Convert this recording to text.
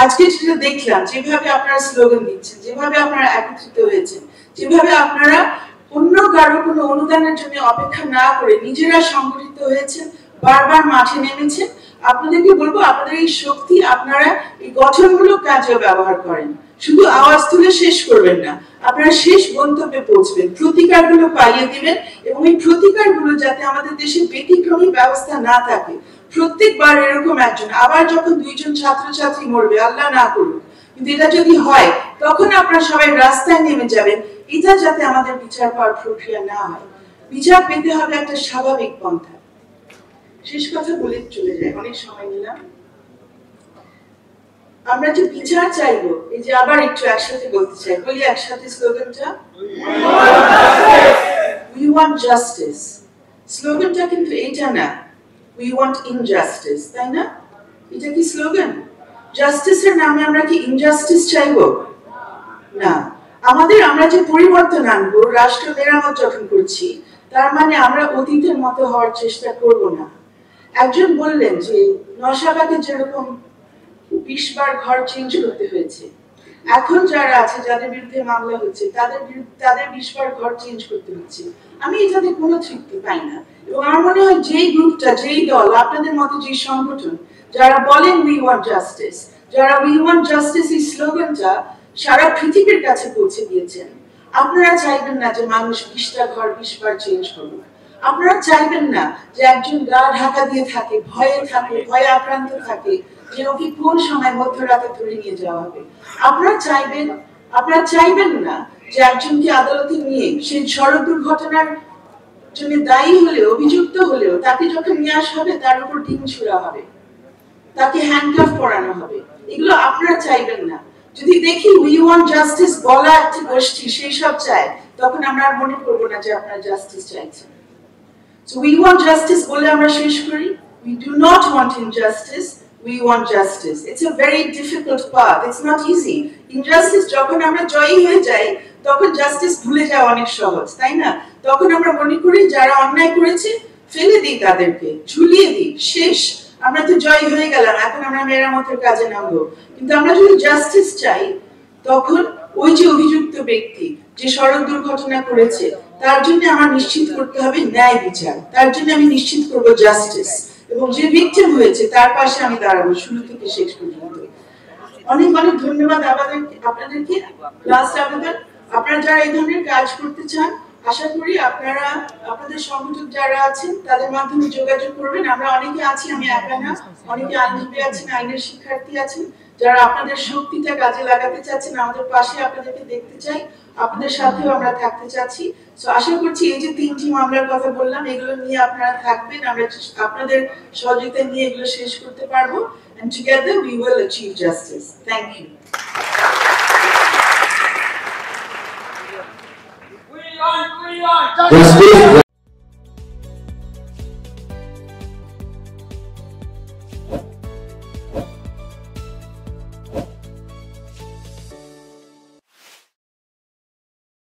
আজকে যেটা দেখলাম, যেভাবে আপনারা স্লোগান দিচ্ছেন, যেভাবে আপনারা একত্রিত হয়েছেন, যেভাবে আপনারা অন্য কারো কোনো অনুদানের জন্য অপেক্ষা না করে নিজেরা সংগঠিত হয়েছেন, বারবার মাঠে নেমেছেন, আপনাদেরকে বলবো আপনাদের এই শক্তি আপনারা এই গঠনমূলক কাজে ব্যবহার করেন। শুধু আওয়াজ তুলে শেষ করবেন না, আপনারা শেষ গন্তব্যে পৌঁছবেন, প্রতিকারগুলো পাইয়ে দিবেন এবং এই প্রতিকারগুলো যাতে আমাদের দেশে ব্যতিক্রমী ব্যবস্থা না থাকে। প্রত্যেকবার এরকম একজন, আবার যখন দুইজন ছাত্রছাত্রী মরবে, আল্লাহ না করুক, কিন্তু এটা যদি হয় তখন আপনারা সবাই রাস্তায় নেমে যাবেন। এটা যাতে আমাদের বিচার পাওয়ার প্রক্রিয়া না হয়, বিচার পেতে হবে একটা স্বাভাবিক পন্থা। শেষ কথা বলে চলে যায়, অনেক সময় নিলাম। আমরা যে বিচার চাইবো, এই যে আবার একটু একসাথে বলতে চাই, বলি একসাথে স্লোগানটা, we want justice। স্লোগানটা কিন্তু এটা না, we want injustice, তাই না? এটা কি স্লোগান? জাস্টিসের নামে আমরা কি ইনজাস্টিস চাইবো? না। আমরা যে পরিবর্তন আনবো, রাষ্ট্র মেরামত যখন করছি, তার মানে আমরা অতীতের মতো হওয়ার চেষ্টা করব না। একজন বললেন যে নশাবাকে যেরকম 20 বার ঘর চেঞ্জ করতে হয়েছে, এখন যারা আছে, যাদের বিরুদ্ধে মামলা হচ্ছে, তাদের 20 বার ঘর চেঞ্জ করতে হচ্ছে। আমি এটাতে কোনো তৃপ্তি পাই না। এবং আমার মনে হয় যেই গ্রুপটা, যেই দল, আপনাদের মতো যে সংগঠন যারা বলেন we want justice, যারা we want justice এই স্লোগানটা সারা পৃথিবীর কাছে পৌঁছে দিয়েছেন, আপনারা চাইবেন না যে মানুষ 20টা ঘর 20 বার চেঞ্জ করুক। আপনারা চাইবেন না যে একজন গা ঢাকা দিয়ে থাকে, ভয়ে আক্রান্ত থাকে যে ওকে কোন সময় মধ্যরাতে ধরে নিয়ে যাওয়া হবে। আপনারা চাইবেন না যে একজনকে আদালতে নিয়ে সেই সড়ক দুর্ঘটনার জন্য দায়ী হলেও, অভিযুক্ত হলেও, তাকে যখন নিয়ে আসা হবে তার উপর ডিম ছুড়া হবে, তাকে হ্যান্ডকাফ পরানো হবে। এগুলো আপনারা চাইবেন না। যদি দেখি we want justice বলা একটা গোষ্ঠী সেই সব চায়, তখন আমরা আর মনে করবো না যে আপনারা জাস্টিস চাইছেন। So we want justice বলে আমরা শেষ করি। We do not want injustice, we want justice. It's a very difficult path, it's not easy. Injustice যখন আমরা জয়ী হয়ে যাই, তখন জাস্টিস ভুলে যাওয়া অনেক সহজ, তাই না? তখন আমরা মনে করি যারা অন্যায় করেছে ফেলে দিই, তাদেরকে ঝুলিয়ে দিই, শেষ, আমরা তো জয় হয়ে গেলাম, এখন আমরা মেরামতের কাজে নামবো। কিন্তু আমরা যদি জাস্টিস চাই, তখন ওই যে অভিযুক্ত ব্যক্তি যে সড়ক দুর্ঘটনা করেছে, তার জন্য আমার নিশ্চিত করতে হবে ন্যায় বিচার, তার জন্য আমি নিশ্চিত করব জাস্টিস, এবং যে ভিকটিম হয়েছে তার পাশে আমি দাঁড়াবো শুরু থেকে শেষ পর্যন্ত। অনেক অনেক ধন্যবাদ আপনাদেরকে। লাস্ট আবেদন, আপনারা যারা এই ধরনের কাজ করতে চান, আশা করি আপনারা আপনাদের সংগঠক যারা আছেন তাদের মাধ্যমে যোগাযোগ করবেন। আমরা অনেকে আছি, আমি একা না, অনেকে আইনজীবী আছেন, আইনের শিক্ষার্থী আছেন, যারা আপনাদের শক্তিটা কাজে লাগাতে চাচ্ছেন, আমাদের পাশে আপনাদেরকে দেখতে চাই, আপনাদের সাথেও আমরা থাকতে চাচ্ছি। সো আশা করছি এই যে 3টি মামলার কথা বললাম, এগুলো নিয়ে আপনারা থাকবেন, আমরা আপনাদের সহযোগিতা নিয়ে এগুলো শেষ করতে পারবো, and together we will achieve justice. Thank you. Justice.